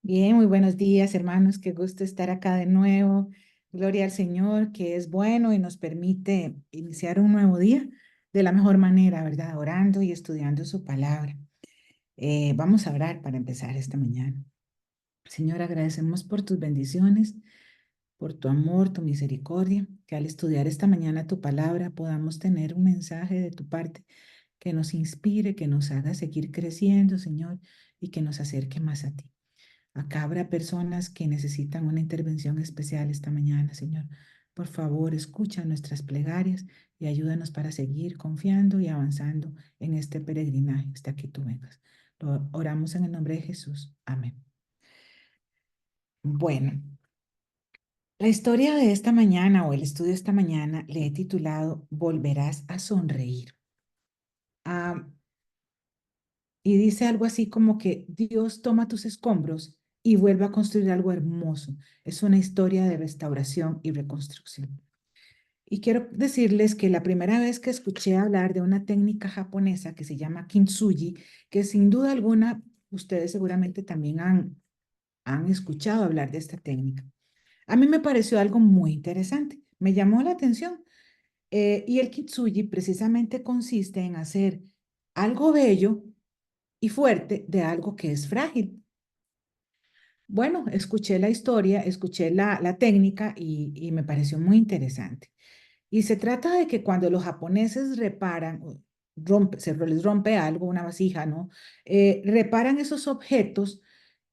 Bien, muy buenos días, hermanos. Qué gusto estar acá de nuevo. Gloria al Señor, que es bueno y nos permite iniciar un nuevo día de la mejor manera, ¿verdad? Orando y estudiando su palabra. Vamos a orar para empezar esta mañana. Señor, agradecemos por tus bendiciones, por tu amor, tu misericordia, que al estudiar esta mañana tu palabra podamos tener un mensaje de tu parte que nos inspire, que nos haga seguir creciendo, Señor, y que nos acerque más a ti. Acá habrá personas que necesitan una intervención especial esta mañana, Señor. Por favor, escucha nuestras plegarias y ayúdanos para seguir confiando y avanzando en este peregrinaje hasta que tú vengas. Lo oramos en el nombre de Jesús. Amén. Bueno, la historia de esta mañana o el estudio de esta mañana le he titulado Volverás a sonreír. Ah, y dice algo así como que Dios toma tus escombros y vuelve a construir algo hermoso. Es una historia de restauración y reconstrucción. Y quiero decirles que la primera vez que escuché hablar de una técnica japonesa que se llama kintsugi, que sin duda alguna ustedes seguramente también han escuchado hablar de esta técnica. A mí me pareció algo muy interesante, me llamó la atención. Y el kintsugi precisamente consiste en hacer algo bello y fuerte de algo que es frágil. Bueno, escuché la historia, escuché la técnica y me pareció muy interesante. Y se trata de que cuando los japoneses reparan, se les rompe algo, una vasija, ¿no? Reparan esos objetos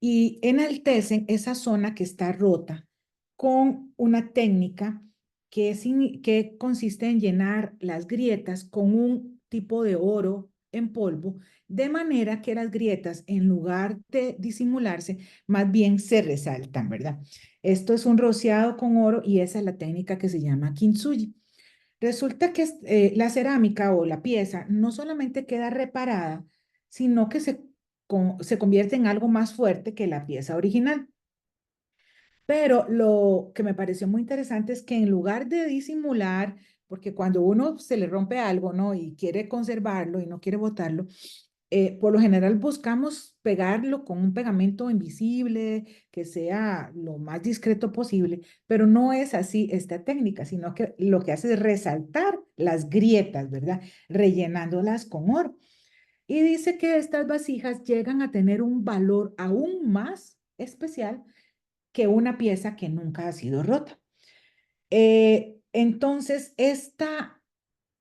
y enaltecen esa zona que está rota con una técnica que consiste en llenar las grietas con un tipo de oro en polvo, de manera que las grietas, en lugar de disimularse, más bien se resaltan, ¿verdad? Esto es un rociado con oro y esa es la técnica que se llama kintsugi. Resulta que la cerámica o la pieza no solamente queda reparada, sino que se convierte en algo más fuerte que la pieza original. Pero lo que me pareció muy interesante es que en lugar de disimular, porque cuando uno se le rompe algo, ¿no? Y quiere conservarlo y no quiere botarlo, por lo general buscamos pegarlo con un pegamento invisible que sea lo más discreto posible, pero no es así esta técnica, sino que lo que hace es resaltar las grietas, ¿verdad? Rellenándolas con oro. Y dice que estas vasijas llegan a tener un valor aún más especial que una pieza que nunca ha sido rota. Entonces,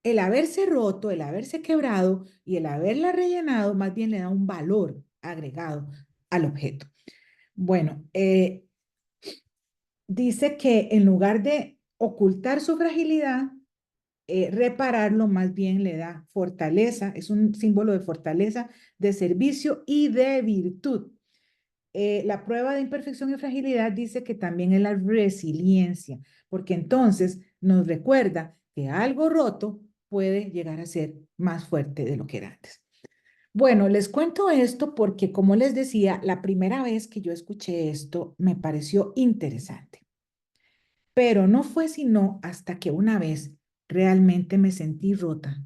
el haberse roto, el haberse quebrado y el haberla rellenado, más bien le da un valor agregado al objeto. Bueno, dice que en lugar de ocultar su fragilidad, repararlo más bien le da fortaleza, es un símbolo de fortaleza, de servicio y de virtud. La prueba de imperfección y fragilidad dice que también es la resiliencia, porque entonces nos recuerda que algo roto puede llegar a ser más fuerte de lo que era antes. Bueno, les cuento esto porque, como les decía, la primera vez que yo escuché esto me pareció interesante, pero no fue sino hasta que una vez realmente me sentí rota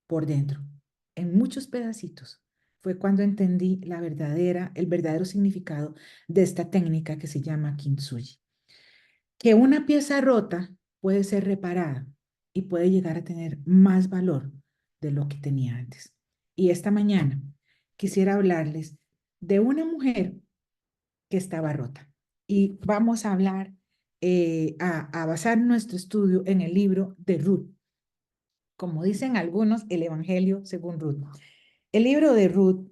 por dentro, en muchos pedacitos. Fue cuando entendí el verdadero significado de esta técnica que se llama kintsugi. Que una pieza rota puede ser reparada y puede llegar a tener más valor de lo que tenía antes. Y esta mañana quisiera hablarles de una mujer que estaba rota. Y vamos a hablar, a basar nuestro estudio en el libro de Ruth, como dicen algunos, el Evangelio según Ruth. El libro de Ruth,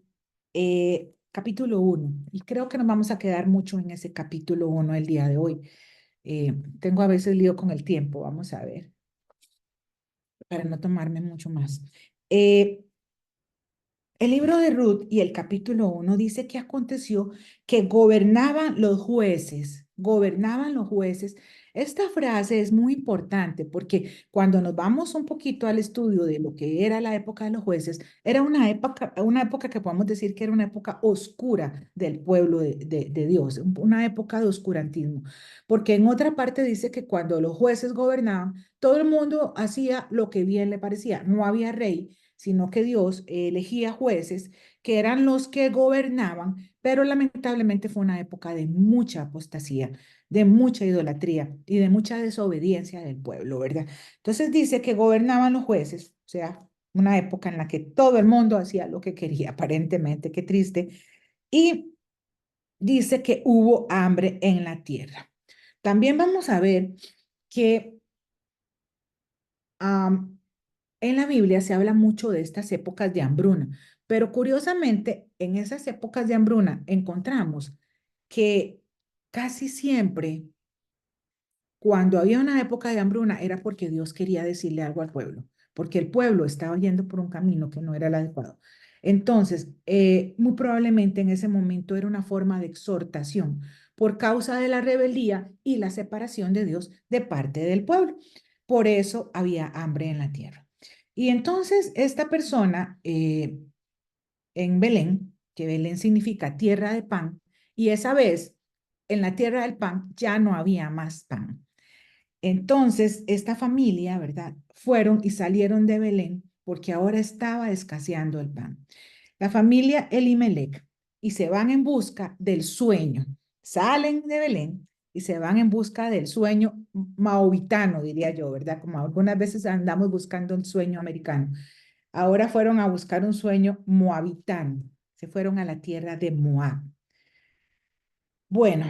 capítulo 1, y creo que nos vamos a quedar mucho en ese capítulo 1 el día de hoy. Tengo a veces lío con el tiempo, vamos a ver, para no tomarme mucho más. Eh, el libro de Ruth y el capítulo 1 dice que aconteció que gobernaban los jueces. Esta frase es muy importante porque cuando nos vamos un poquito al estudio de lo que era la época de los jueces, era una época que podemos decir que era una época oscura del pueblo de Dios, una época de oscurantismo, porque en otra parte dice que cuando los jueces gobernaban, todo el mundo hacía lo que bien le parecía, no había rey, sino que Dios elegía jueces que eran los que gobernaban, pero lamentablemente fue una época de mucha apostasía, de mucha idolatría y de mucha desobediencia del pueblo, ¿verdad? Entonces dice que gobernaban los jueces, o sea, una época en la que todo el mundo hacía lo que quería, aparentemente, qué triste, y dice que hubo hambre en la tierra. También vamos a ver que um, en la Biblia se habla mucho de estas épocas de hambruna, pero curiosamente en esas épocas de hambruna encontramos que casi siempre cuando había una época de hambruna era porque Dios quería decirle algo al pueblo, porque el pueblo estaba yendo por un camino que no era el adecuado. Entonces, muy probablemente en ese momento era una forma de exhortación por causa de la rebeldía y la separación de Dios de parte del pueblo. Por eso había hambre en la tierra. Y entonces esta persona en Belén, que Belén significa tierra de pan, y esa vez en la tierra del pan ya no había más pan. Entonces, esta familia, ¿verdad? Fueron y salieron de Belén porque ahora estaba escaseando el pan. La familia Elimelech y se van en busca del sueño. Salen de Belén y se van en busca del sueño maoritano, diría yo, ¿verdad? Como algunas veces andamos buscando el sueño americano. Ahora fueron a buscar un sueño moabitano. Se fueron a la tierra de Moab. Bueno,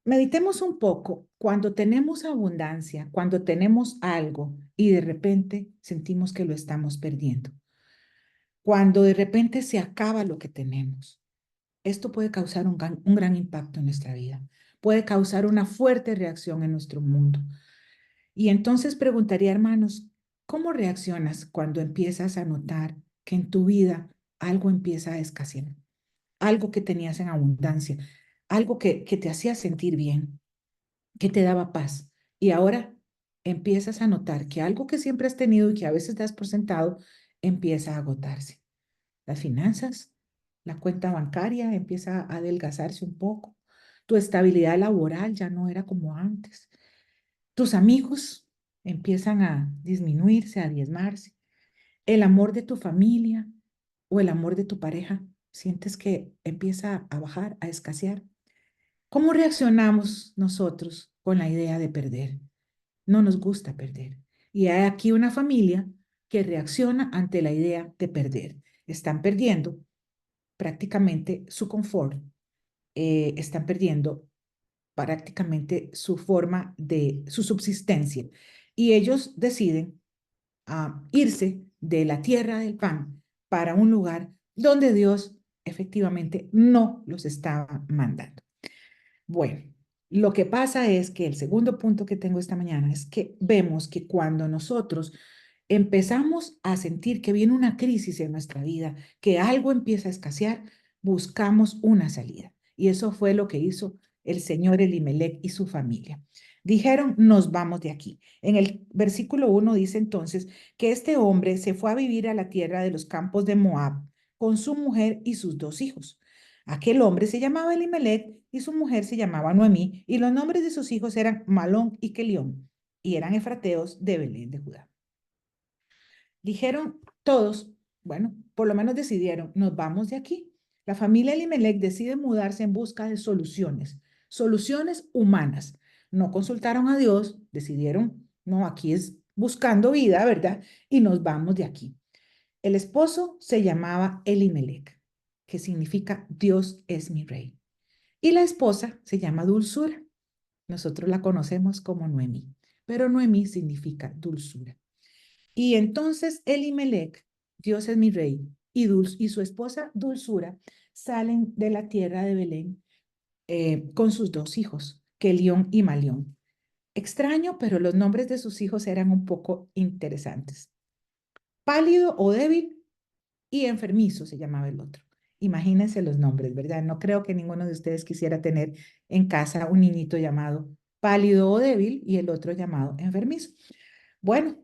meditemos un poco cuando tenemos abundancia, cuando tenemos algo y de repente sentimos que lo estamos perdiendo. Cuando de repente se acaba lo que tenemos. Esto puede causar un gran impacto en nuestra vida. Puede causar una fuerte reacción en nuestro mundo. Y entonces preguntaría, hermanos, ¿cómo reaccionas cuando empiezas a notar que en tu vida algo empieza a escasear? Algo que tenías en abundancia, algo que te hacía sentir bien, que te daba paz. Y ahora empiezas a notar que algo que siempre has tenido y que a veces das por sentado empieza a agotarse. Las finanzas, la cuenta bancaria empieza a adelgazarse un poco. Tu estabilidad laboral ya no era como antes. Tus amigos empiezan a disminuirse, a diezmarse. El amor de tu familia o el amor de tu pareja, sientes que empieza a bajar, a escasear. ¿Cómo reaccionamos nosotros con la idea de perder? No nos gusta perder. Y hay aquí una familia que reacciona ante la idea de perder. Están perdiendo prácticamente su confort, están perdiendo prácticamente su forma de su subsistencia. Y ellos deciden irse de la tierra del pan para un lugar donde Dios efectivamente no los estaba mandando. Bueno, lo que pasa es que el segundo punto que tengo esta mañana es que vemos que cuando nosotros empezamos a sentir que viene una crisis en nuestra vida, que algo empieza a escasear, buscamos una salida. Y eso fue lo que hizo el señor Elimelech y su familia. Dijeron, nos vamos de aquí. En el versículo 1 dice entonces que este hombre se fue a vivir a la tierra de los campos de Moab con su mujer y sus dos hijos. Aquel hombre se llamaba Elimelech y su mujer se llamaba Noemí, y los nombres de sus hijos eran Malón y Kelión, y eran efrateos de Belén de Judá. Dijeron todos, bueno, por lo menos decidieron, nos vamos de aquí. La familia Elimelech decide mudarse en busca de soluciones, soluciones humanas. No consultaron a Dios, decidieron, no, aquí es buscando vida, ¿verdad? Y nos vamos de aquí. El esposo se llamaba Elimelech, que significa Dios es mi rey. Y la esposa se llama Dulzura. Nosotros la conocemos como Noemí, pero Noemí significa dulzura. Y entonces Elimelech, Dios es mi rey, y su esposa Dulzura salen de la tierra de Belén con sus dos hijos, Kelión y Malión. Extraño, pero los nombres de sus hijos eran un poco interesantes. Pálido o débil y enfermizo se llamaba el otro. Imagínense los nombres, ¿verdad? No creo que ninguno de ustedes quisiera tener en casa un niñito llamado pálido o débil y el otro llamado enfermizo. Bueno,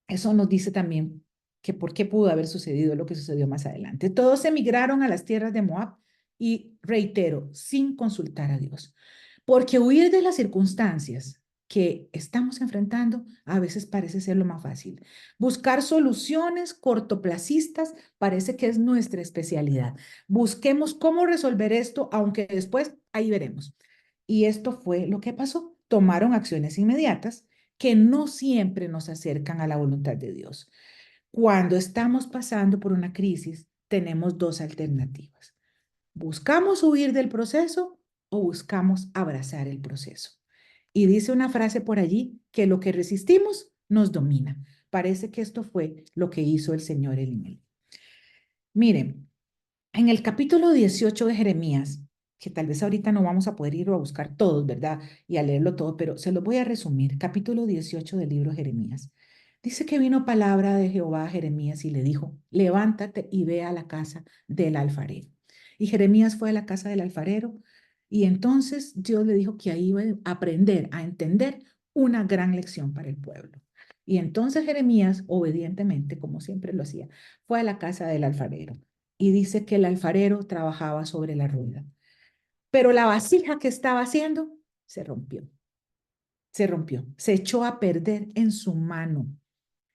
eso nos dice también que por qué pudo haber sucedido lo que sucedió más adelante. Todos emigraron a las tierras de Moab y, reitero, sin consultar a Dios. Porque huir de las circunstancias que estamos enfrentando a veces parece ser lo más fácil. Buscar soluciones cortoplacistas parece que es nuestra especialidad. Busquemos cómo resolver esto, aunque después ahí veremos. Y esto fue lo que pasó. Tomaron acciones inmediatas que no siempre nos acercan a la voluntad de Dios. Cuando estamos pasando por una crisis, tenemos dos alternativas. ¿Buscamos huir del proceso o buscamos abrazar el proceso? Y dice una frase por allí que lo que resistimos nos domina. Parece que esto fue lo que hizo el Señor Elimelech. Miren, en el capítulo 18 de Jeremías, que tal vez ahorita no vamos a poder ir a buscar todos, ¿verdad? Y a leerlo todo, pero se los voy a resumir. Capítulo 18 del libro de Jeremías. Dice que vino palabra de Jehová a Jeremías y le dijo, levántate y ve a la casa del alfarero. Y Jeremías fue a la casa del alfarero y entonces Dios le dijo que ahí iba a aprender, a entender una gran lección para el pueblo. Y entonces Jeremías, obedientemente, como siempre lo hacía, fue a la casa del alfarero y dice que el alfarero trabajaba sobre la rueda. Pero la vasija que estaba haciendo se echó a perder en su mano.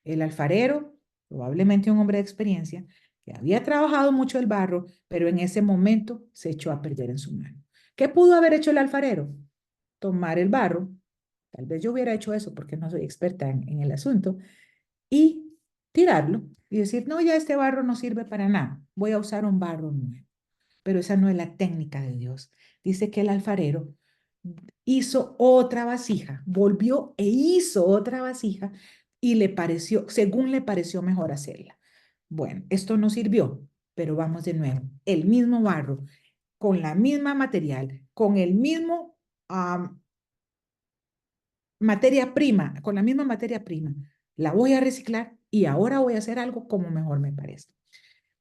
El alfarero, probablemente un hombre de experiencia, que había trabajado mucho el barro, pero en ese momento se echó a perder en su mano. ¿Qué pudo haber hecho el alfarero? Tomar el barro, tal vez yo hubiera hecho eso porque no soy experta en el asunto, y tirarlo y decir, no, ya este barro no sirve para nada, voy a usar un barro nuevo. Pero esa no es la técnica de Dios. Dice que el alfarero hizo otra vasija, volvió e hizo otra vasija y le pareció, según le pareció mejor hacerla. Bueno, esto no sirvió, pero vamos de nuevo. El mismo barro, con la misma material, con el mismo materia prima, con la misma materia prima, la voy a reciclar y ahora voy a hacer algo como mejor me parece.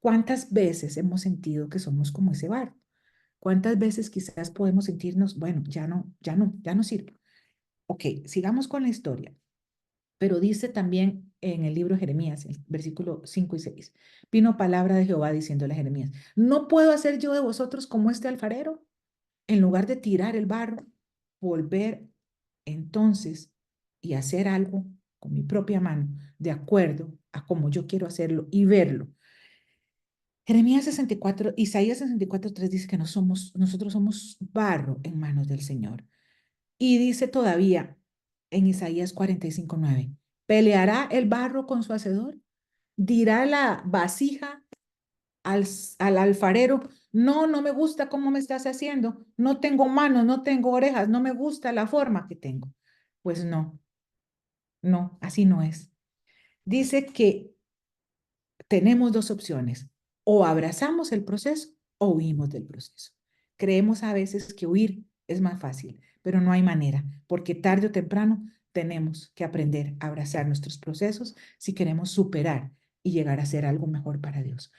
¿Cuántas veces hemos sentido que somos como ese barro? ¿Cuántas veces quizás podemos sentirnos, bueno, ya no sirve? Ok, sigamos con la historia. Pero dice también en el libro de Jeremías, el versículo 5 y 6, vino palabra de Jehová diciéndole a Jeremías, ¿no puedo hacer yo de vosotros como este alfarero? En lugar de tirar el barro, volver entonces y hacer algo con mi propia mano, de acuerdo a como yo quiero hacerlo y verlo. Jeremías 64, Isaías 64:3 dice que nosotros somos barro en manos del Señor. Y dice todavía en Isaías 45:9, ¿peleará el barro con su hacedor? ¿Dirá la vasija al alfarero, no, no me gusta cómo me estás haciendo, no tengo manos, no tengo orejas, no me gusta la forma que tengo? Pues no, no, así no es. Dice que tenemos dos opciones, o abrazamos el proceso o huimos del proceso. Creemos a veces que huir es más fácil, pero no hay manera, porque tarde o temprano tenemos que aprender a abrazar nuestros procesos si queremos superar y llegar a ser algo mejor para Dios.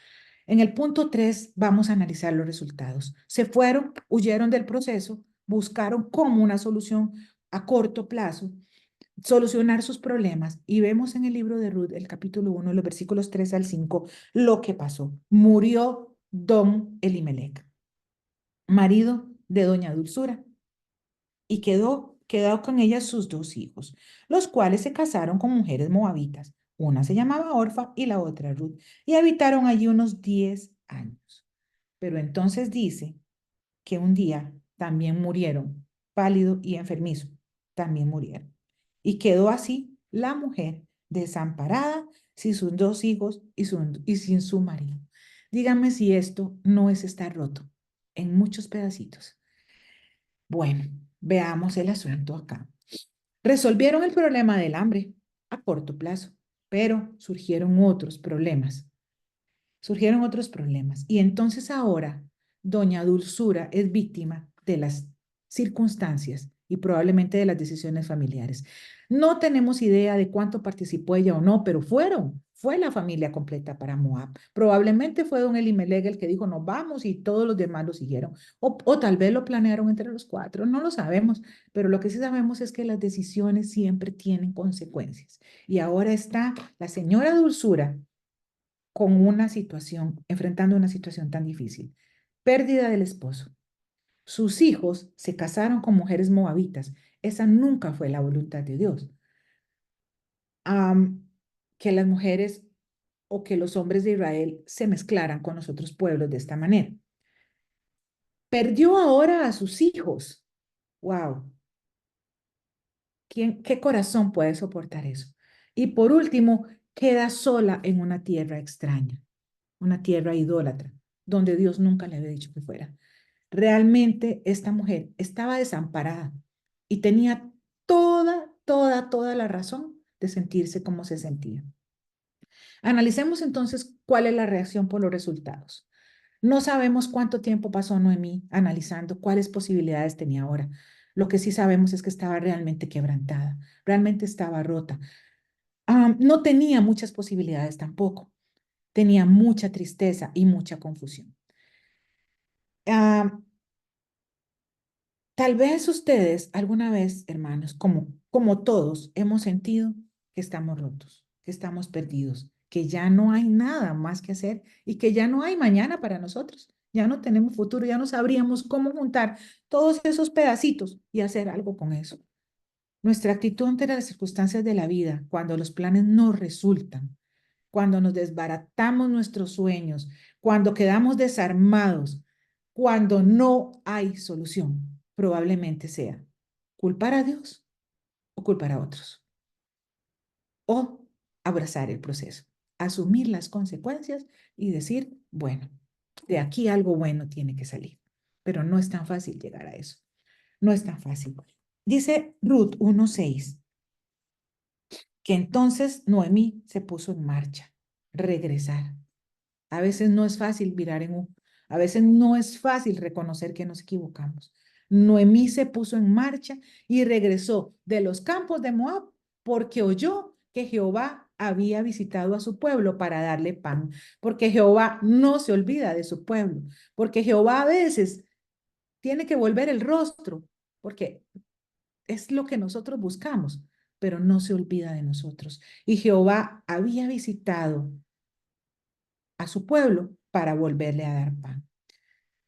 En el punto 3 vamos a analizar los resultados. Se fueron, huyeron del proceso, buscaron como una solución a corto plazo solucionar sus problemas. Y vemos en el libro de Ruth, el capítulo 1, los versículos 3 al 5, lo que pasó. Murió don Elimelech, marido de doña Dulzura, y quedó con ella sus dos hijos, los cuales se casaron con mujeres moabitas. Una se llamaba Orfa y la otra Ruth, y habitaron allí unos 10 años. Pero entonces dice que un día también murieron, pálido y enfermizo, también murieron. Y quedó así la mujer desamparada, sin sus dos hijos y sin su marido. Díganme si esto no es estar roto en muchos pedacitos. Bueno, veamos el asunto acá. Resolvieron el problema del hambre a corto plazo, pero surgieron otros problemas. Y entonces ahora doña Dulzura es víctima de las circunstancias y probablemente de las decisiones familiares. No tenemos idea de cuánto participó ella o no, pero fue la familia completa para Moab. Probablemente fue don Elimelech el que dijo, nos vamos y todos los demás lo siguieron. O tal vez lo planearon entre los cuatro, no lo sabemos, pero lo que sí sabemos es que las decisiones siempre tienen consecuencias. Y ahora está la señora Dulzura con una situación, enfrentando una situación tan difícil. Pérdida del esposo. Sus hijos se casaron con mujeres moabitas. Esa nunca fue la voluntad de Dios. Am, que las mujeres o que los hombres de Israel se mezclaran con los otros pueblos de esta manera. Perdió ahora a sus hijos. Wow. ¿Qué corazón puede soportar eso? Y por último, queda sola en una tierra extraña, una tierra idólatra, donde Dios nunca le había dicho que fuera. Realmente esta mujer estaba desamparada y tenía toda la razón de sentirse como se sentía. Analicemos entonces cuál es la reacción por los resultados. No sabemos cuánto tiempo pasó Noemí analizando cuáles posibilidades tenía ahora. Lo que sí sabemos es que estaba realmente quebrantada, realmente estaba rota. No tenía muchas posibilidades tampoco. Tenía mucha tristeza y mucha confusión. Ah, Tal vez ustedes alguna vez, hermanos, como todos, hemos sentido que estamos rotos, que estamos perdidos, que ya no hay nada más que hacer y que ya no hay mañana para nosotros. Ya no tenemos futuro, ya no sabríamos cómo juntar todos esos pedacitos y hacer algo con eso. Nuestra actitud ante las circunstancias de la vida, cuando los planes no resultan, cuando nos desbaratamos nuestros sueños, cuando quedamos desarmados, cuando no hay solución, probablemente sea culpar a Dios o culpar a otros, o abrazar el proceso, asumir las consecuencias y decir, bueno, de aquí algo bueno tiene que salir, pero no es tan fácil llegar a eso, no es tan fácil. Dice Ruth 1:6 que entonces Noemí se puso en marcha, regresar. A veces no es fácil mirar en un, a veces no es fácil reconocer que nos equivocamos. Noemí se puso en marcha y regresó de los campos de Moab porque oyó que Jehová había visitado a su pueblo para darle pan, porque Jehová no se olvida de su pueblo, porque Jehová a veces tiene que volver el rostro, porque es lo que nosotros buscamos, pero no se olvida de nosotros. Y Jehová había visitado a su pueblo para volverle a dar pan.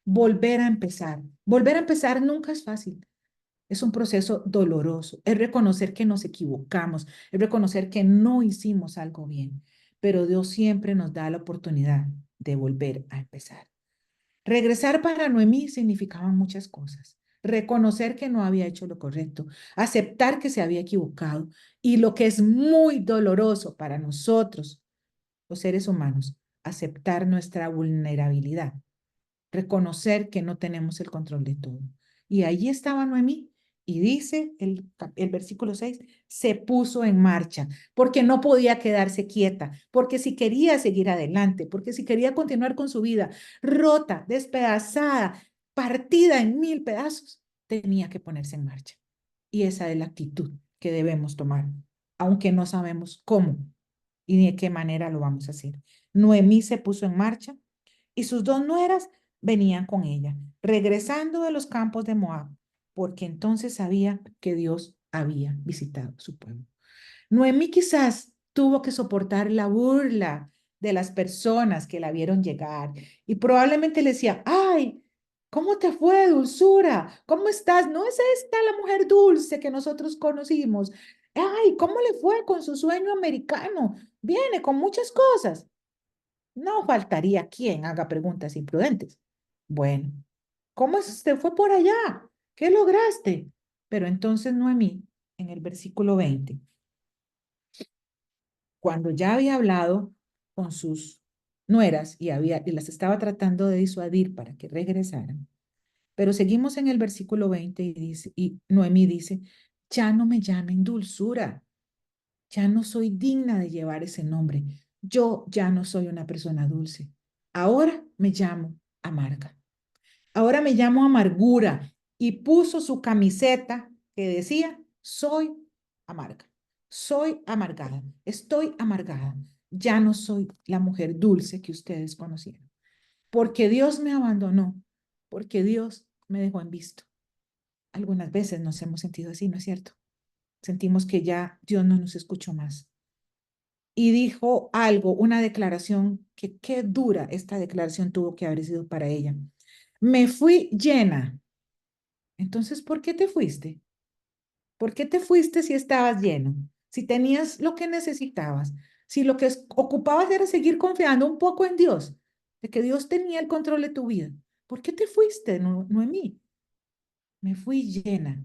Volver a empezar. Volver a empezar nunca es fácil. Es un proceso doloroso. Es reconocer que nos equivocamos, es reconocer que no hicimos algo bien, pero Dios siempre nos da la oportunidad de volver a empezar. Regresar para Noemí significaba muchas cosas. Reconocer que no había hecho lo correcto, aceptar que se había equivocado y lo que es muy doloroso para nosotros, los seres humanos, aceptar nuestra vulnerabilidad, reconocer que no tenemos el control de todo. Y allí estaba Noemí y dice el versículo 6, se puso en marcha porque no podía quedarse quieta, porque si quería seguir adelante, porque si quería continuar con su vida rota, despedazada, partida en mil pedazos, tenía que ponerse en marcha. Y esa es la actitud que debemos tomar, aunque no sabemos cómo y ni de qué manera lo vamos a hacer. Noemí se puso en marcha y sus dos nueras venían con ella, regresando de los campos de Moab, porque entonces sabía que Dios había visitado su pueblo. Noemí quizás tuvo que soportar la burla de las personas que la vieron llegar y probablemente le decía, ay, ¿cómo te fue, dulzura? ¿Cómo estás? ¿No es esta la mujer dulce que nosotros conocimos? Ay, ¿cómo le fue con su sueño americano? Viene con muchas cosas. No faltaría quien haga preguntas imprudentes. Bueno, ¿cómo usted fue por allá? ¿Qué lograste? Pero entonces Noemí, en el versículo 20, cuando ya había hablado con sus nueras y las estaba tratando de disuadir para que regresaran, pero seguimos en el versículo 20 y Noemí dice, ya no me llamen dulzura, ya no soy digna de llevar ese nombre, yo ya no soy una persona dulce, ahora me llamo amarga. Ahora me llamo Amargura y puso su camiseta que decía, soy amarga, soy amargada, estoy amargada. Ya no soy la mujer dulce que ustedes conocieron, porque Dios me abandonó, porque Dios me dejó en visto. Algunas veces nos hemos sentido así, ¿no es cierto? Sentimos que ya Dios no nos escuchó más. Y dijo algo, una declaración que qué dura esta declaración tuvo que haber sido para ella. Me fui llena. Entonces, ¿por qué te fuiste? ¿Por qué te fuiste si estabas lleno? Si tenías lo que necesitabas, si lo que ocupabas era seguir confiando un poco en Dios, de que Dios tenía el control de tu vida. ¿Por qué te fuiste, Noemí? Me fui llena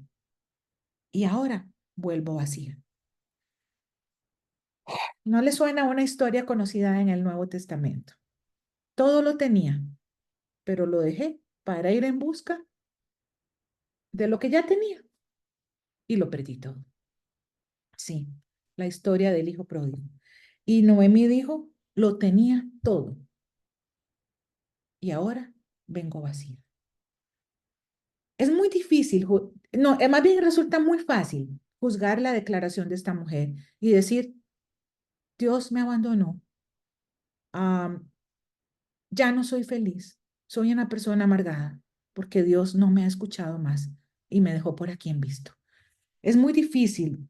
y ahora vuelvo vacía. ¿No le suena una historia conocida en el Nuevo Testamento? Todo lo tenía, pero lo dejé para ir en busca de lo que ya tenía y lo perdí todo. Sí, la historia del hijo pródigo. Y Noemí dijo, lo tenía todo y ahora vengo vacía. Es muy difícil, no, más bien resulta muy fácil juzgar la declaración de esta mujer y decir, Dios me abandonó, am, ya no soy feliz, soy una persona amargada porque Dios no me ha escuchado más y me dejó por aquí en visto. Es muy difícil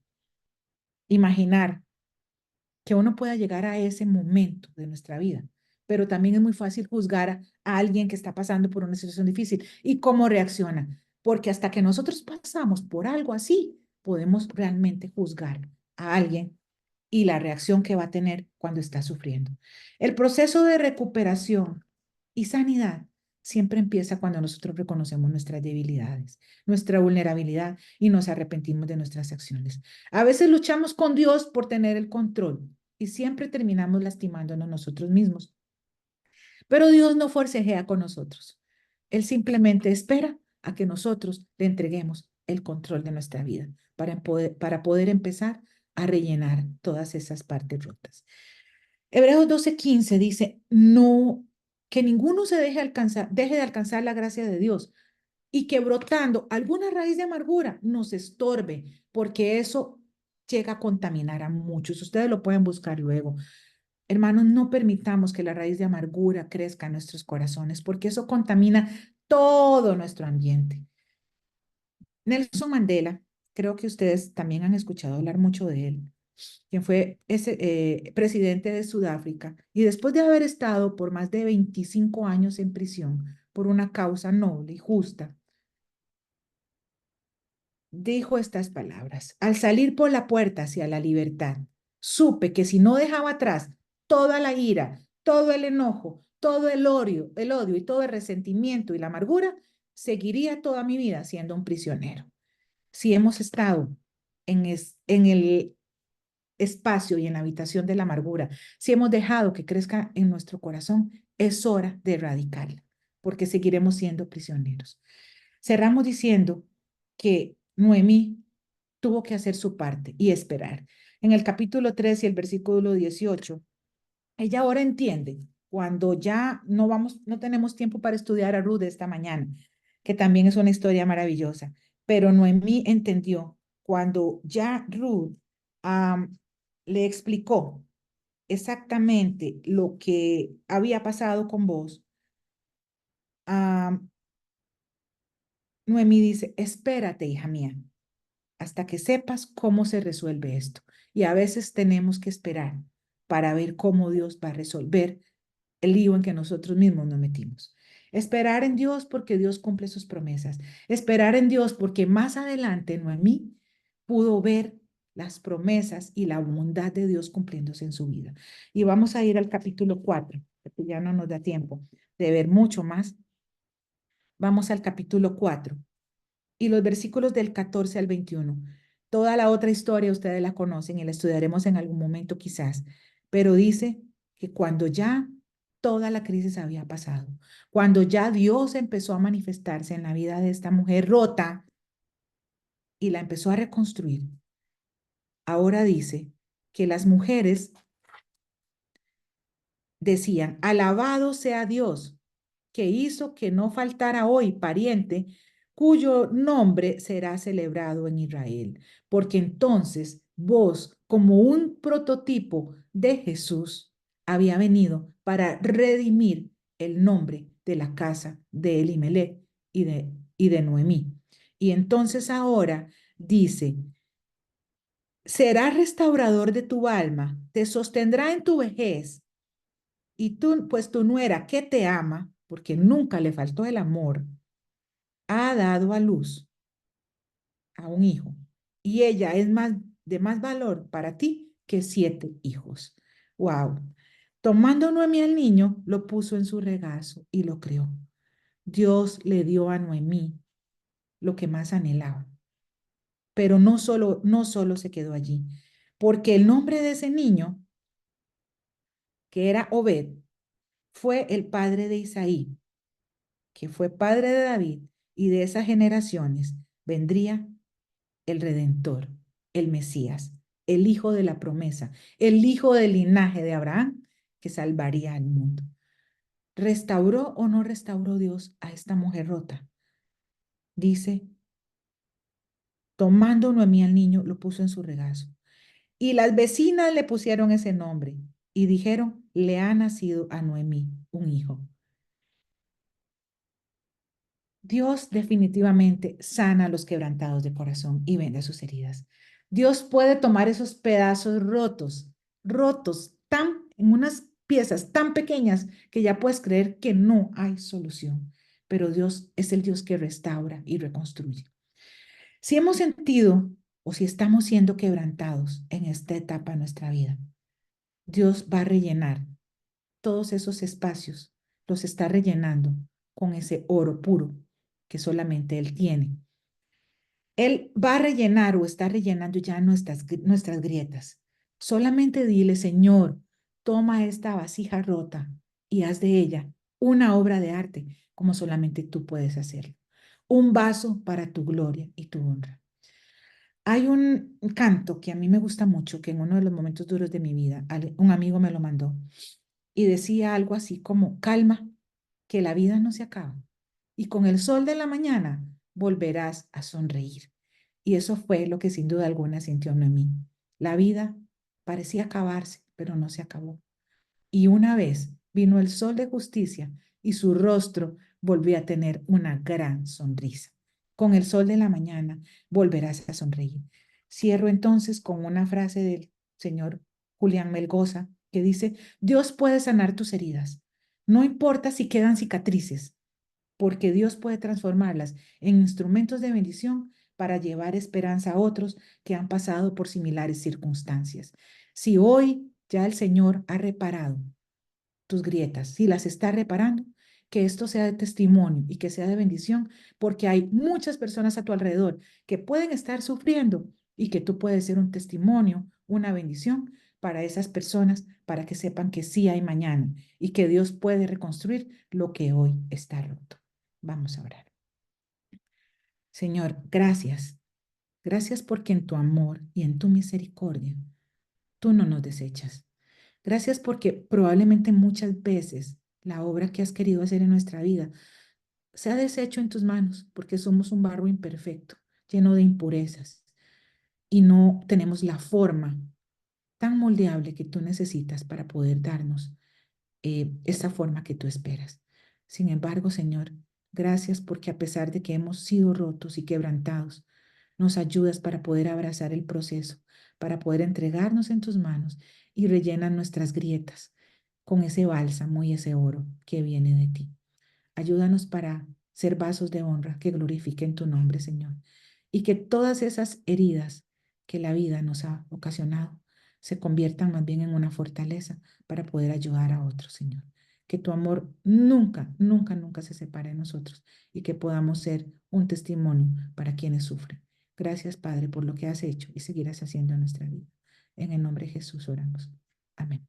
imaginar que uno pueda llegar a ese momento de nuestra vida, pero también es muy fácil juzgar a alguien que está pasando por una situación difícil y cómo reacciona, porque hasta que nosotros pasamos por algo así, podemos realmente juzgar a alguien y la reacción que va a tener cuando está sufriendo. El proceso de recuperación y sanidad siempre empieza cuando nosotros reconocemos nuestras debilidades, nuestra vulnerabilidad y nos arrepentimos de nuestras acciones. A veces luchamos con Dios por tener el control y siempre terminamos lastimándonos nosotros mismos. Pero Dios no forcejea con nosotros. Él simplemente espera a que nosotros le entreguemos el control de nuestra vida para poder empezar a rellenar todas esas partes rotas. Hebreos 12:15 dice, no, que ninguno deje de alcanzar la gracia de Dios y que brotando alguna raíz de amargura nos estorbe, porque eso llega a contaminar a muchos. Ustedes lo pueden buscar luego. Hermanos, no permitamos que la raíz de amargura crezca en nuestros corazones, porque eso contamina todo nuestro ambiente. Nelson Mandela, creo que ustedes también han escuchado hablar mucho de él, quien fue ese, presidente de Sudáfrica, y después de haber estado por más de 25 años en prisión por una causa noble y justa, dijo estas palabras: al salir por la puerta hacia la libertad, supe que si no dejaba atrás toda la ira, todo el enojo, todo el odio y todo el resentimiento y la amargura, seguiría toda mi vida siendo un prisionero. Si hemos estado en el espacio y en la habitación de la amargura, si hemos dejado que crezca en nuestro corazón, es hora de erradicarla, porque seguiremos siendo prisioneros. Cerramos diciendo que Noemí tuvo que hacer su parte y esperar. En el capítulo 3 y el versículo 18, ella ahora entiende, cuando ya no tenemos tiempo para estudiar a Ruth esta mañana, que también es una historia maravillosa, pero Noemí entendió cuando ya Ruth um, le explicó exactamente lo que había pasado con vos. um, Noemí dice, espérate, hija mía, hasta que sepas cómo se resuelve esto. Y a veces tenemos que esperar para ver cómo Dios va a resolver el lío en que nosotros mismos nos metimos. Esperar en Dios porque Dios cumple sus promesas. Esperar en Dios porque más adelante Noemí pudo ver las promesas y la bondad de Dios cumpliéndose en su vida. Y vamos a ir al capítulo 4, porque ya no nos da tiempo de ver mucho más. Vamos al capítulo 4 y los versículos del 14 al 21. Toda la otra historia ustedes la conocen y la estudiaremos en algún momento quizás, pero dice que cuando ya toda la crisis había pasado, cuando ya Dios empezó a manifestarse en la vida de esta mujer rota y la empezó a reconstruir, ahora dice que las mujeres decían, alabado sea Dios, que hizo que no faltara hoy pariente cuyo nombre será celebrado en Israel, porque entonces vos, como un prototipo de Jesús, había venido para redimir el nombre de la casa de Elimelech y de Noemí. Y entonces ahora dice, será restaurador de tu alma, te sostendrá en tu vejez y tú, pues tu nuera que te ama, porque nunca le faltó el amor, ha dado a luz a un hijo. y ella es de más valor para ti que 7 hijos. Wow. Tomando Noemí al niño, lo puso en su regazo y lo crió. Dios le dio a Noemí lo que más anhelaba, pero no solo se quedó allí, porque el nombre de ese niño, que era Obed, fue el padre de Isaí, que fue padre de David, y de esas generaciones vendría el Redentor, el Mesías, el Hijo de la promesa, el Hijo del linaje de Abraham, que salvaría al mundo. ¿Restauró o no restauró Dios a esta mujer rota? Dice, tomando Noemí al niño, lo puso en su regazo. Y las vecinas le pusieron ese nombre y dijeron, le ha nacido a Noemí un hijo. Dios definitivamente sana a los quebrantados de corazón y venda sus heridas. Dios puede tomar esos pedazos rotos, rotos, en unas piezas tan pequeñas que ya puedes creer que no hay solución. Pero Dios es el Dios que restaura y reconstruye. Si hemos sentido o si estamos siendo quebrantados en esta etapa de nuestra vida, Dios va a rellenar todos esos espacios, los está rellenando con ese oro puro que solamente Él tiene. Él va a rellenar o está rellenando ya nuestras grietas. Solamente dile, Señor, toma esta vasija rota y haz de ella una obra de arte como solamente tú puedes hacerlo. Un vaso para tu gloria y tu honra. Hay un canto que a mí me gusta mucho, que en uno de los momentos duros de mi vida, un amigo me lo mandó y decía algo así como, calma, que la vida no se acaba y con el sol de la mañana volverás a sonreír. Y eso fue lo que sin duda alguna sintió Noemí. La vida parecía acabarse, pero no se acabó. Y una vez vino el sol de justicia y su rostro volvió a tener una gran sonrisa. Con el sol de la mañana volverás a sonreír. Cierro entonces con una frase del señor Julián Melgoza que dice, Dios puede sanar tus heridas. No importa si quedan cicatrices, porque Dios puede transformarlas en instrumentos de bendición para llevar esperanza a otros que han pasado por similares circunstancias. Si hoy ya el Señor ha reparado tus grietas, si las está reparando, que esto sea de testimonio y que sea de bendición, porque hay muchas personas a tu alrededor que pueden estar sufriendo y que tú puedes ser un testimonio, una bendición para esas personas, para que sepan que sí hay mañana y que Dios puede reconstruir lo que hoy está roto. Vamos a orar. Señor, gracias. Gracias porque en tu amor y en tu misericordia tú no nos desechas. Gracias porque probablemente muchas veces la obra que has querido hacer en nuestra vida se ha deshecho en tus manos porque somos un barro imperfecto, lleno de impurezas y no tenemos la forma tan moldeable que tú necesitas para poder darnos esa forma que tú esperas. Sin embargo, Señor, gracias porque a pesar de que hemos sido rotos y quebrantados, nos ayudas para poder abrazar el proceso, para poder entregarnos en tus manos y rellenan nuestras grietas con ese bálsamo y ese oro que viene de ti. Ayúdanos para ser vasos de honra que glorifiquen tu nombre, Señor, y que todas esas heridas que la vida nos ha ocasionado se conviertan más bien en una fortaleza para poder ayudar a otros, Señor. Que tu amor nunca, nunca, nunca se separe de nosotros y que podamos ser un testimonio para quienes sufren. Gracias, Padre, por lo que has hecho y seguirás haciendo en nuestra vida. En el nombre de Jesús oramos. Amén.